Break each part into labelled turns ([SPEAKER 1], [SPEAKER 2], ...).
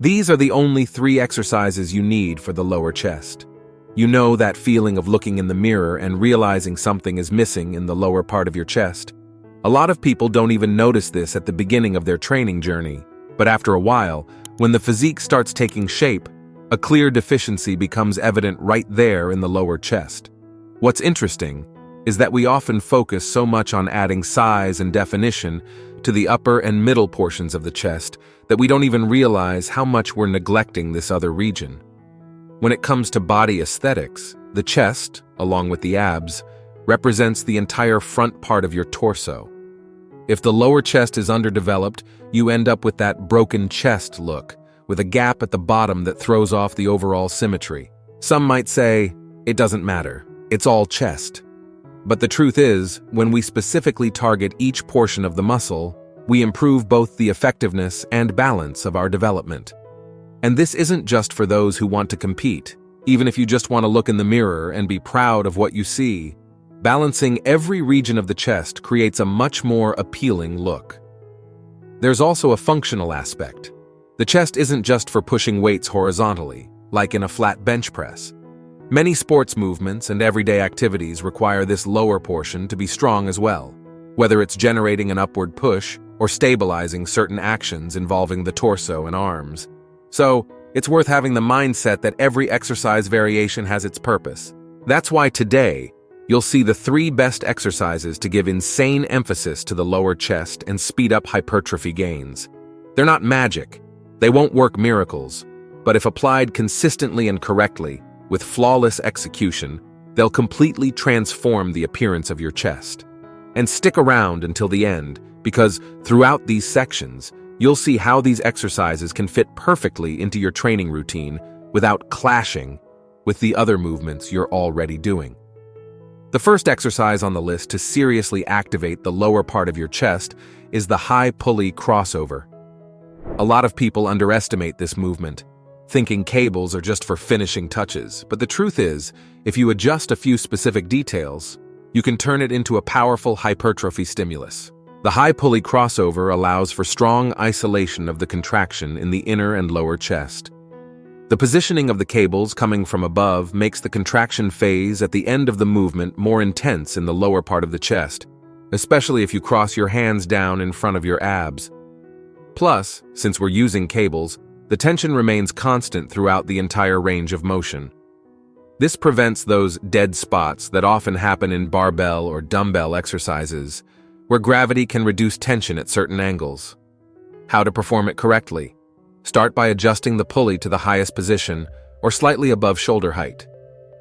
[SPEAKER 1] These are the only 3 exercises you need for the lower chest. You know that feeling of looking in the mirror and realizing something is missing in the lower part of your chest. A lot of people don't even notice this at the beginning of their training journey, but after a while, when the physique starts taking shape, a clear deficiency becomes evident right there in the lower chest. What's interesting is that we often focus so much on adding size and definition to the upper and middle portions of the chest that we don't even realize how much we're neglecting this other region. When it comes to body aesthetics, the chest, along with the abs, represents the entire front part of your torso. If the lower chest is underdeveloped, you end up with that broken chest look, with a gap at the bottom that throws off the overall symmetry. Some might say, it doesn't matter, it's all chest. But the truth is, when we specifically target each portion of the muscle, we improve both the effectiveness and balance of our development. And this isn't just for those who want to compete. Even if you just want to look in the mirror and be proud of what you see, balancing every region of the chest creates a much more appealing look. There's also a functional aspect. The chest isn't just for pushing weights horizontally, like in a flat bench press. Many sports movements and everyday activities require this lower portion to be strong as well, whether it's generating an upward push or stabilizing certain actions involving the torso and arms. So, it's worth having the mindset that every exercise variation has its purpose. That's why today, you'll see the 3 best exercises to give insane emphasis to the lower chest and speed up hypertrophy gains. They're not magic. They won't work miracles, but if applied consistently and correctly, with flawless execution, they'll completely transform the appearance of your chest. And stick around until the end, because throughout these sections, you'll see how these exercises can fit perfectly into your training routine without clashing with the other movements you're already doing. The first exercise on the list to seriously activate the lower part of your chest is the high pulley crossover. A lot of people underestimate this movement, thinking cables are just for finishing touches, but the truth is, if you adjust a few specific details, you can turn it into a powerful hypertrophy stimulus. The high pulley crossover allows for strong isolation of the contraction in the inner and lower chest. The positioning of the cables coming from above makes the contraction phase at the end of the movement more intense in the lower part of the chest, especially if you cross your hands down in front of your abs. Plus, since we're using cables, the tension remains constant throughout the entire range of motion. This prevents those dead spots that often happen in barbell or dumbbell exercises, where gravity can reduce tension at certain angles. How to perform it correctly? Start by adjusting the pulley to the highest position or slightly above shoulder height.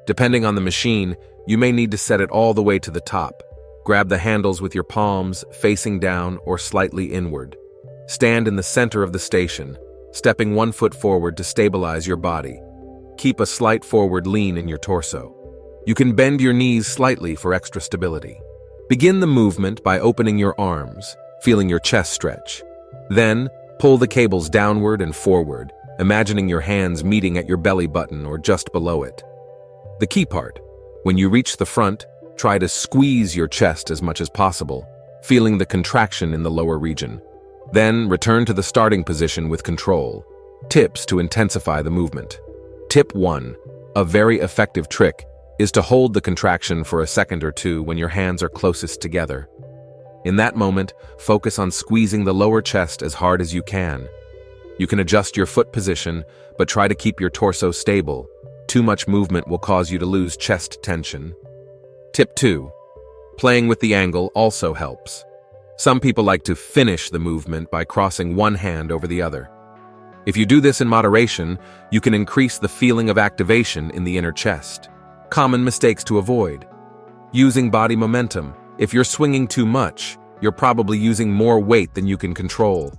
[SPEAKER 1] Depending on the machine, you may need to set it all the way to the top. Grab the handles with your palms facing down or slightly inward. Stand in the center of the station, stepping 1 foot forward to stabilize your body. Keep a slight forward lean in your torso. You can bend your knees slightly for extra stability. Begin the movement by opening your arms, feeling your chest stretch. Then, pull the cables downward and forward, imagining your hands meeting at your belly button or just below it. The key part: when you reach the front, try to squeeze your chest as much as possible, feeling the contraction in the lower region. Then, return to the starting position with control. Tips to intensify the movement. Tip 1. A very effective trick is to hold the contraction for a second or two when your hands are closest together. In that moment, focus on squeezing the lower chest as hard as you can. You can adjust your foot position, but try to keep your torso stable. Too much movement will cause you to lose chest tension. Tip 2. Playing with the angle also helps. Some people like to finish the movement by crossing one hand over the other. If you do this in moderation, you can increase the feeling of activation in the inner chest. Common mistakes to avoid. Using body momentum. If you're swinging too much, you're probably using more weight than you can control.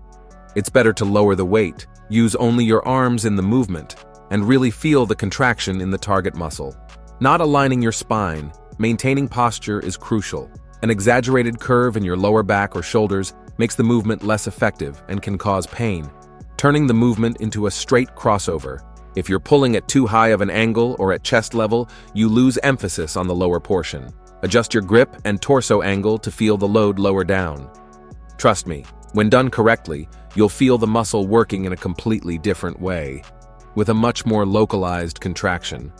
[SPEAKER 1] It's better to lower the weight, use only your arms in the movement, and really feel the contraction in the target muscle. Not aligning your spine, maintaining posture is crucial. An exaggerated curve in your lower back or shoulders makes the movement less effective and can cause pain. Turning the movement into a straight crossover. If you're pulling at too high of an angle or at chest level, you lose emphasis on the lower portion. Adjust your grip and torso angle to feel the load lower down. Trust me, when done correctly, you'll feel the muscle working in a completely different way, with a much more localized contraction.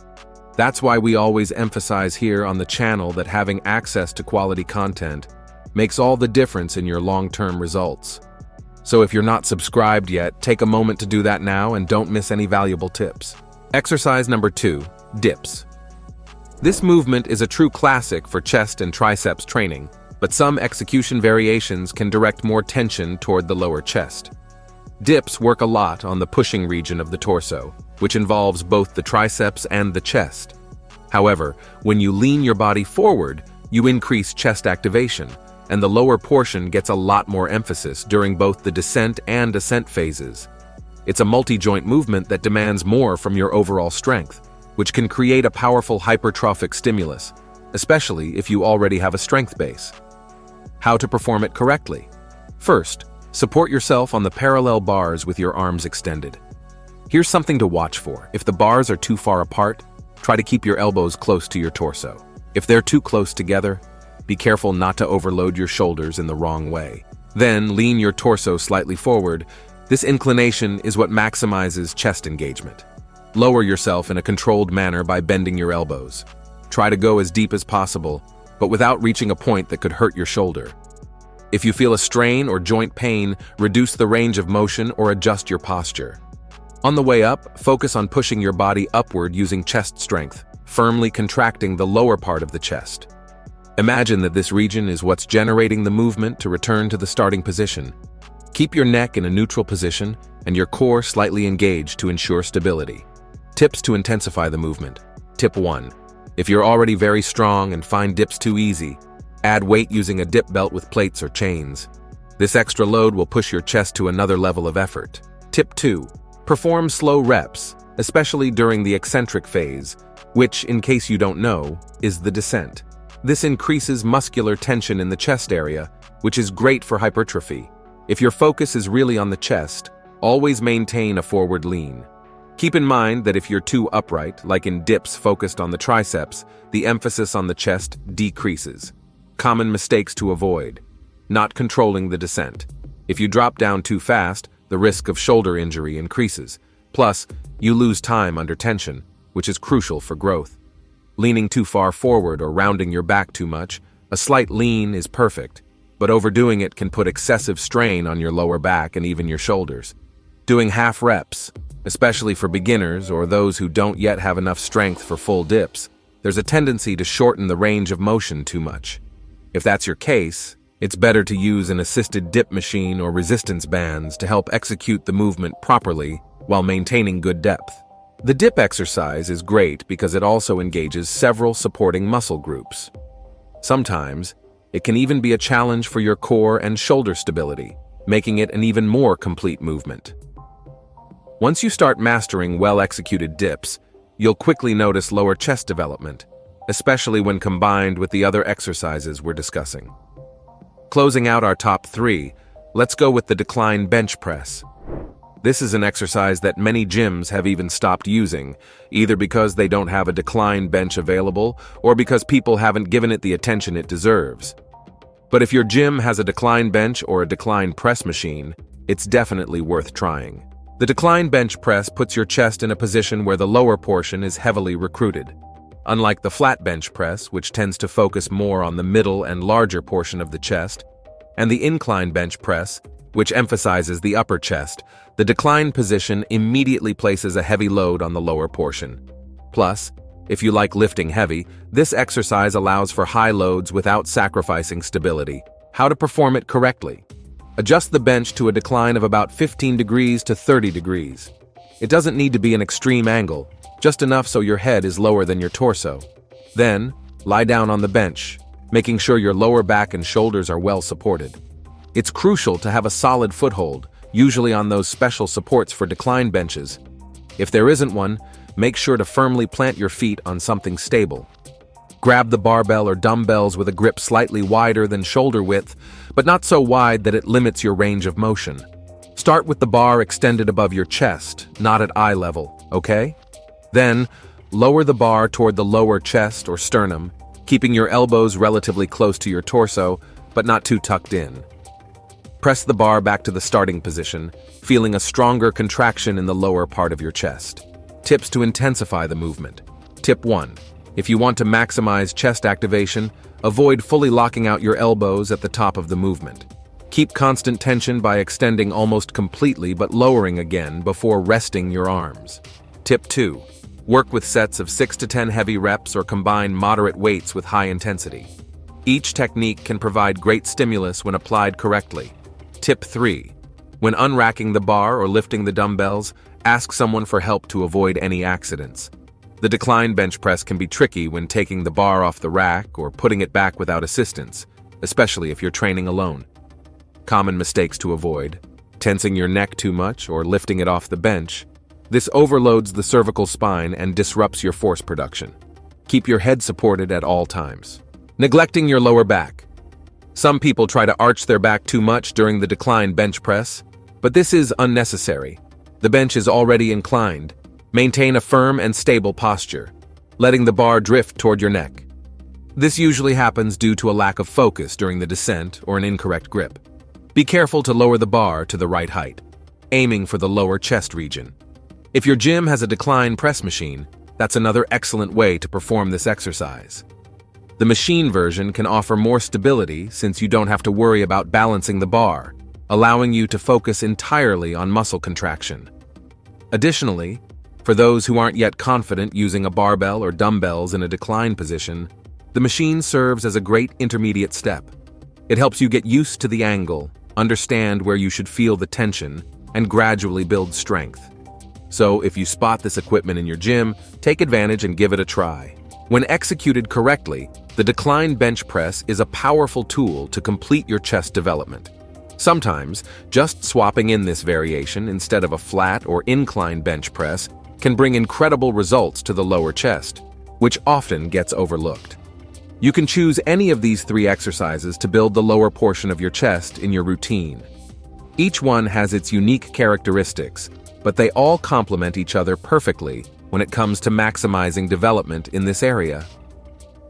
[SPEAKER 1] That's why we always emphasize here on the channel that having access to quality content makes all the difference in your long-term results. So if you're not subscribed yet, take a moment to do that now and don't miss any valuable tips. Exercise number 2, dips. This movement is a true classic for chest and triceps training, but some execution variations can direct more tension toward the lower chest. Dips work a lot on the pushing region of the torso, which involves both the triceps and the chest. However, when you lean your body forward, you increase chest activation, and the lower portion gets a lot more emphasis during both the descent and ascent phases. It's a multi-joint movement that demands more from your overall strength, which can create a powerful hypertrophic stimulus, especially if you already have a strength base. How to perform it correctly? First, support yourself on the parallel bars with your arms extended. Here's something to watch for. If the bars are too far apart, try to keep your elbows close to your torso. If they're too close together, be careful not to overload your shoulders in the wrong way. Then lean your torso slightly forward. This inclination is what maximizes chest engagement. Lower yourself in a controlled manner by bending your elbows. Try to go as deep as possible, but without reaching a point that could hurt your shoulder. If you feel a strain or joint pain, reduce the range of motion or adjust your posture. On the way up, focus on pushing your body upward using chest strength, firmly contracting the lower part of the chest. Imagine that this region is what's generating the movement to return to the starting position. Keep your neck in a neutral position and your core slightly engaged to ensure stability. Tips to intensify the movement. Tip 1. If you're already very strong and find dips too easy, add weight using a dip belt with plates or chains. This extra load will push your chest to another level of effort. Tip 2. Perform slow reps, especially during the eccentric phase, which, in case you don't know, is the descent. This increases muscular tension in the chest area, which is great for hypertrophy. If your focus is really on the chest, always maintain a forward lean. Keep in mind that if you're too upright, like in dips focused on the triceps, the emphasis on the chest decreases. Common mistakes to avoid. Not controlling the descent. If you drop down too fast, the risk of shoulder injury increases. Plus, you lose time under tension, which is crucial for growth. Leaning too far forward or rounding your back too much, a slight lean is perfect, but overdoing it can put excessive strain on your lower back and even your shoulders. Doing half reps, especially for beginners or those who don't yet have enough strength for full dips, there's a tendency to shorten the range of motion too much. If that's your case, it's better to use an assisted dip machine or resistance bands to help execute the movement properly while maintaining good depth. The dip exercise is great because it also engages several supporting muscle groups. Sometimes, it can even be a challenge for your core and shoulder stability, making it an even more complete movement. Once you start mastering well-executed dips, you'll quickly notice lower chest development, especially when combined with the other exercises we're discussing. Closing out our top 3, let's go with the decline bench press. This is an exercise that many gyms have even stopped using, either because they don't have a decline bench available or because people haven't given it the attention it deserves. But if your gym has a decline bench or a decline press machine, it's definitely worth trying. The decline bench press puts your chest in a position where the lower portion is heavily recruited. Unlike the flat bench press, which tends to focus more on the middle and larger portion of the chest, and the incline bench press, which emphasizes the upper chest, the decline position immediately places a heavy load on the lower portion. Plus, if you like lifting heavy, this exercise allows for high loads without sacrificing stability. How to perform it correctly? Adjust the bench to a decline of about 15 degrees to 30 degrees. It doesn't need to be an extreme angle, just enough so your head is lower than your torso. Then, lie down on the bench, making sure your lower back and shoulders are well supported. It's crucial to have a solid foothold, usually on those special supports for decline benches. If there isn't one, make sure to firmly plant your feet on something stable. Grab the barbell or dumbbells with a grip slightly wider than shoulder width, but not so wide that it limits your range of motion. Start with the bar extended above your chest, not at eye level, okay? Then, lower the bar toward the lower chest or sternum, keeping your elbows relatively close to your torso, but not too tucked in. Press the bar back to the starting position, feeling a stronger contraction in the lower part of your chest. Tips to intensify the movement. Tip 1. If you want to maximize chest activation, avoid fully locking out your elbows at the top of the movement. Keep constant tension by extending almost completely but lowering again before resting your arms. Tip 2. Work with sets of 6 to 10 heavy reps or combine moderate weights with high intensity. Each technique can provide great stimulus when applied correctly. Tip 3. When unracking the bar or lifting the dumbbells, ask someone for help to avoid any accidents. The decline bench press can be tricky when taking the bar off the rack or putting it back without assistance, especially if you're training alone. Common mistakes to avoid: tensing your neck too much or lifting it off the bench. This overloads the cervical spine and disrupts your force production. Keep your head supported at all times. Neglecting your lower back. Some people try to arch their back too much during the decline bench press, but this is unnecessary. The bench is already inclined. Maintain a firm and stable posture, letting the bar drift toward your neck. This usually happens due to a lack of focus during the descent or an incorrect grip. Be careful to lower the bar to the right height, aiming for the lower chest region. If your gym has a decline press machine, that's another excellent way to perform this exercise. The machine version can offer more stability since you don't have to worry about balancing the bar, allowing you to focus entirely on muscle contraction. Additionally, for those who aren't yet confident using a barbell or dumbbells in a decline position, the machine serves as a great intermediate step. It helps you get used to the angle, understand where you should feel the tension, and gradually build strength. So if you spot this equipment in your gym, take advantage and give it a try. When executed correctly, the decline bench press is a powerful tool to complete your chest development. Sometimes, just swapping in this variation instead of a flat or incline bench press can bring incredible results to the lower chest, which often gets overlooked. You can choose any of these 3 exercises to build the lower portion of your chest in your routine. Each one has its unique characteristics, but they all complement each other perfectly when it comes to maximizing development in this area.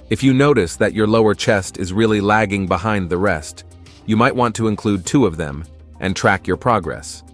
[SPEAKER 1] If you notice that your lower chest is really lagging behind the rest, you might want to include 2 of them and track your progress.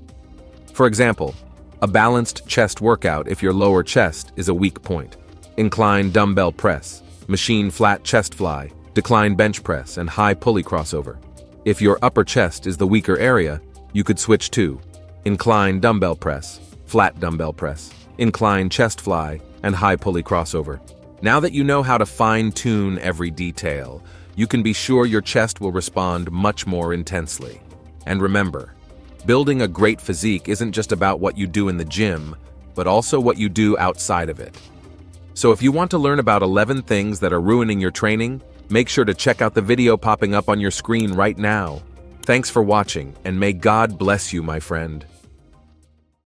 [SPEAKER 1] For example, a balanced chest workout if your lower chest is a weak point. Incline dumbbell press, machine flat chest fly, decline bench press, and high pulley crossover. If your upper chest is the weaker area, you could switch to incline dumbbell press, flat dumbbell press, incline chest fly, and high pulley crossover. Now that you know how to fine-tune every detail, you can be sure your chest will respond much more intensely. And remember, building a great physique isn't just about what you do in the gym, but also what you do outside of it. So if you want to learn about 11 things that are ruining your training, make sure to check out the video popping up on your screen right now. Thanks for watching, and may God bless you, my friend.